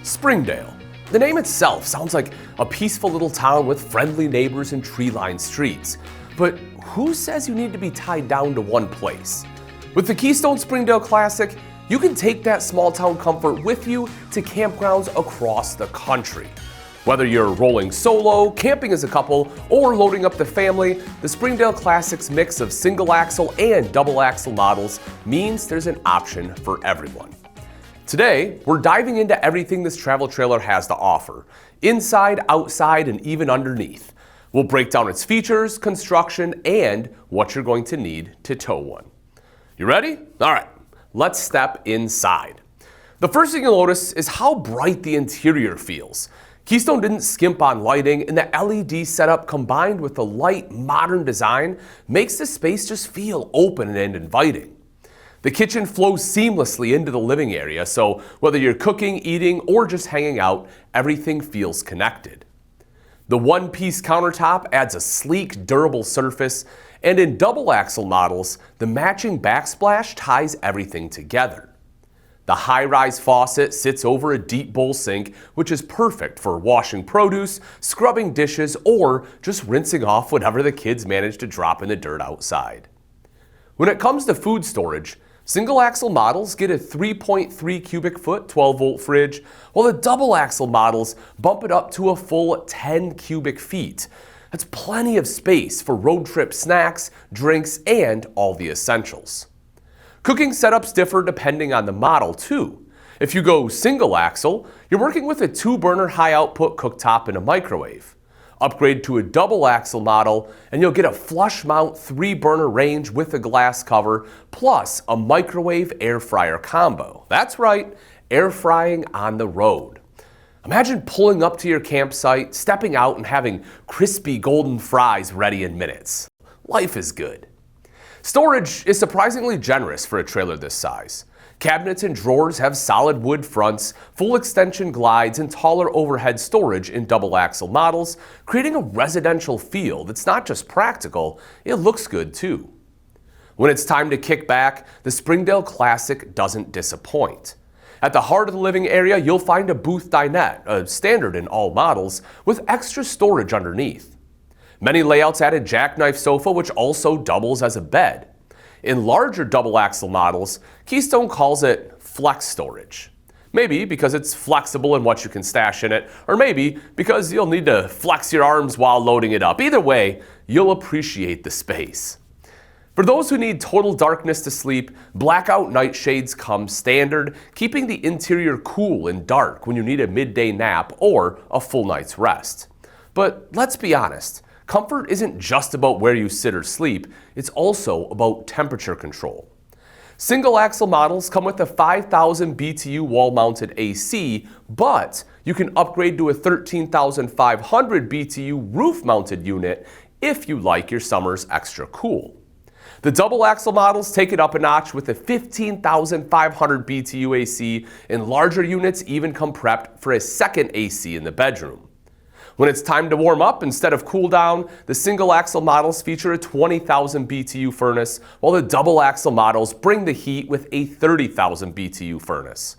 Springdale. The name itself sounds like a peaceful little town with friendly neighbors and tree-lined streets. But who says you need to be tied down to one place? With the Keystone Springdale Classic, you can take that small town comfort with you to campgrounds across the country. Whether you're rolling solo, camping as a couple, or loading up the family, the Springdale Classic's mix of single axle and double axle models means there's an option for everyone. Today, we're diving into everything this travel trailer has to offer, inside, outside, and even underneath. We'll break down its features, construction, and what you're going to need to tow one. You ready? All right, let's step inside. The first thing you'll notice is how bright the interior feels. Keystone didn't skimp on lighting, and the LED setup combined with the light, modern design makes the space just feel open and inviting. The kitchen flows seamlessly into the living area, so whether you're cooking, eating, or just hanging out, everything feels connected. The one-piece countertop adds a sleek, durable surface, and in double axle models, the matching backsplash ties everything together. The high-rise faucet sits over a deep bowl sink, which is perfect for washing produce, scrubbing dishes, or just rinsing off whatever the kids manage to drop in the dirt outside. When it comes to food storage, single-axle models get a 3.3 cubic foot 12-volt fridge, while the double-axle models bump it up to a full 10 cubic feet. That's plenty of space for road trip snacks, drinks, and all the essentials. Cooking setups differ depending on the model, too. If you go single-axle, you're working with a 2-burner high-output cooktop and a microwave. Upgrade to a double-axle model, and you'll get a flush-mount 3-burner range with a glass cover, plus a microwave air fryer combo. That's right, air frying on the road. Imagine pulling up to your campsite, stepping out, and having crispy golden fries ready in minutes. Life is good. Storage is surprisingly generous for a trailer this size. Cabinets and drawers have solid wood fronts, full extension glides, and taller overhead storage in double-axle models, creating a residential feel that's not just practical, it looks good too. When it's time to kick back, the Springdale Classic doesn't disappoint. At the heart of the living area, you'll find a booth dinette, a standard in all models, with extra storage underneath. Many layouts add a jackknife sofa, which also doubles as a bed. In larger double-axle models, Keystone calls it flex storage. Maybe because it's flexible in what you can stash in it, or maybe because you'll need to flex your arms while loading it up. Either way, you'll appreciate the space. For those who need total darkness to sleep, blackout night shades come standard, keeping the interior cool and dark when you need a midday nap or a full night's rest. But let's be honest. Comfort isn't just about where you sit or sleep, it's also about temperature control. Single-axle models come with a 5,000 BTU wall-mounted AC, but you can upgrade to a 13,500 BTU roof-mounted unit if you like your summers extra cool. The double-axle models take it up a notch with a 15,500 BTU AC, and larger units even come prepped for a second AC in the bedroom. When it's time to warm up instead of cool down, the single-axle models feature a 20,000 BTU furnace, while the double-axle models bring the heat with a 30,000 BTU furnace.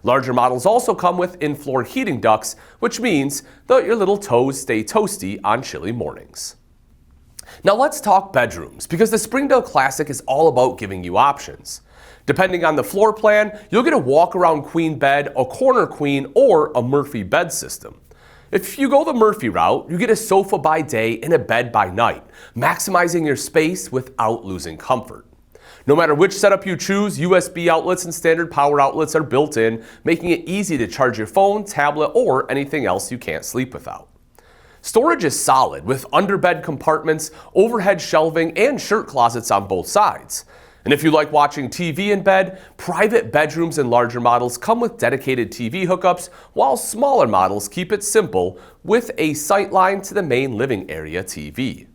Larger models also come with in-floor heating ducts, which means that your little toes stay toasty on chilly mornings. Now let's talk bedrooms, because the Springdale Classic is all about giving you options. Depending on the floor plan, you'll get a walk-around queen bed, a corner queen, or a Murphy bed system. If you go the Murphy route, you get a sofa by day and a bed by night, maximizing your space without losing comfort. No matter which setup you choose, USB outlets and standard power outlets are built in, making it easy to charge your phone, tablet, or anything else you can't sleep without. Storage is solid, with underbed compartments, overhead shelving, and shirt closets on both sides. And if you like watching TV in bed, private bedrooms in larger models come with dedicated TV hookups, while smaller models keep it simple with a sightline to the main living area TV.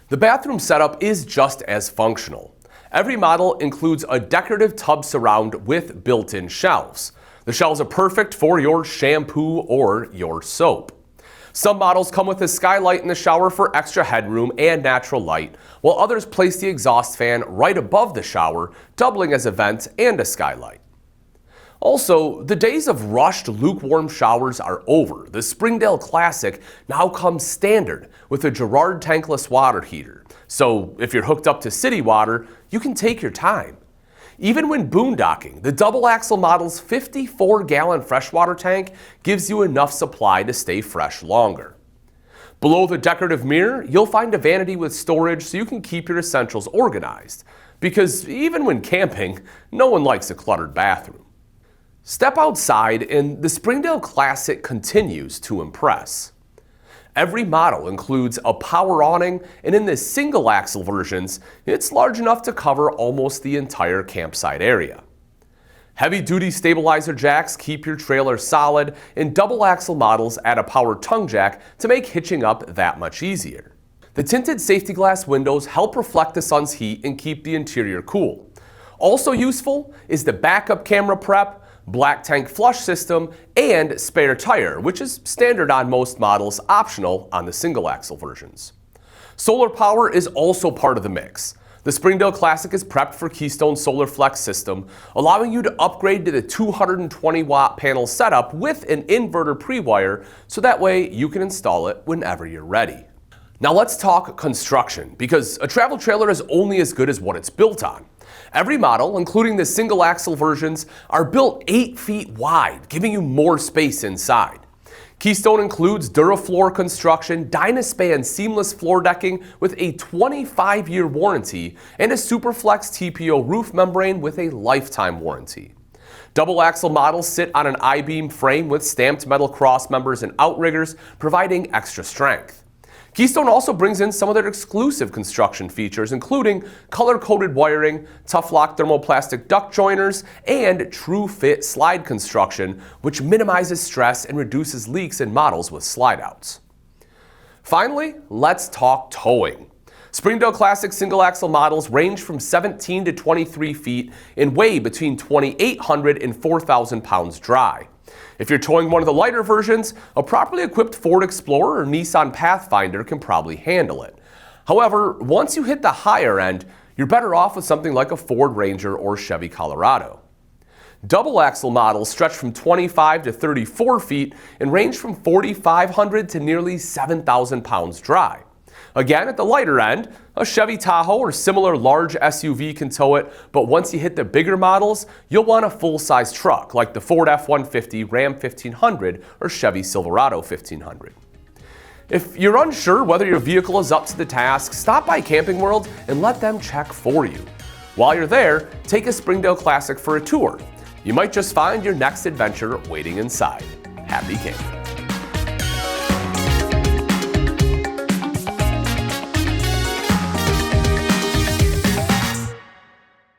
The bathroom setup is just as functional. Every model includes a decorative tub surround with built-in shelves. The shelves are perfect for your shampoo or your soap. Some models come with a skylight in the shower for extra headroom and natural light, while others place the exhaust fan right above the shower, doubling as a vent and a skylight. Also, the days of rushed, lukewarm showers are over. The Springdale Classic now comes standard with a Girard tankless water heater. So if you're hooked up to city water, you can take your time. Even when boondocking, the double axle model's 54-gallon freshwater tank gives you enough supply to stay fresh longer. Below the decorative mirror, you'll find a vanity with storage so you can keep your essentials organized. Because even when camping, no one likes a cluttered bathroom. Step outside and the Springdale Classic continues to impress. Every model includes a power awning, and in the single axle versions, it's large enough to cover almost the entire campsite area. Heavy-duty stabilizer jacks keep your trailer solid, and double axle models add a power tongue jack to make hitching up that much easier. The tinted safety glass windows help reflect the sun's heat and keep the interior cool. Also useful is the backup camera prep, black tank flush system, and spare tire, which is standard on most models, optional on the single axle versions. Solar power is also part of the mix. The Springdale Classic is prepped for Keystone Solar Flex system, allowing you to upgrade to the 220-watt panel setup with an inverter pre-wire, so that way you can install it whenever you're ready. Now let's talk construction, because a travel trailer is only as good as what it's built on. Every model, including the single axle versions, are built 8 feet wide, giving you more space inside. Keystone includes Durafloor construction, Dynaspan seamless floor decking with a 25-year warranty, and a Superflex TPO roof membrane with a lifetime warranty. Double axle models sit on an I-beam frame with stamped metal cross members and outriggers, providing extra strength. Keystone also brings in some of their exclusive construction features, including color-coded wiring, tough-lock thermoplastic duct joiners, and true-fit slide construction, which minimizes stress and reduces leaks in models with slide-outs. Finally, let's talk towing. Springdale Classic single-axle models range from 17 to 23 feet and weigh between 2,800 and 4,000 pounds dry. If you're towing one of the lighter versions, a properly equipped Ford Explorer or Nissan Pathfinder can probably handle it. However, once you hit the higher end, you're better off with something like a Ford Ranger or Chevy Colorado. Double axle models stretch from 25 to 34 feet and range from 4,500 to nearly 7,000 pounds dry. Again, at the lighter end, a Chevy Tahoe or similar large SUV can tow it, but once you hit the bigger models, you'll want a full-size truck like the Ford F-150, Ram 1500, or Chevy Silverado 1500. If you're unsure whether your vehicle is up to the task, stop by Camping World and let them check for you. While you're there, take a Springdale Classic for a tour. You might just find your next adventure waiting inside. Happy camping!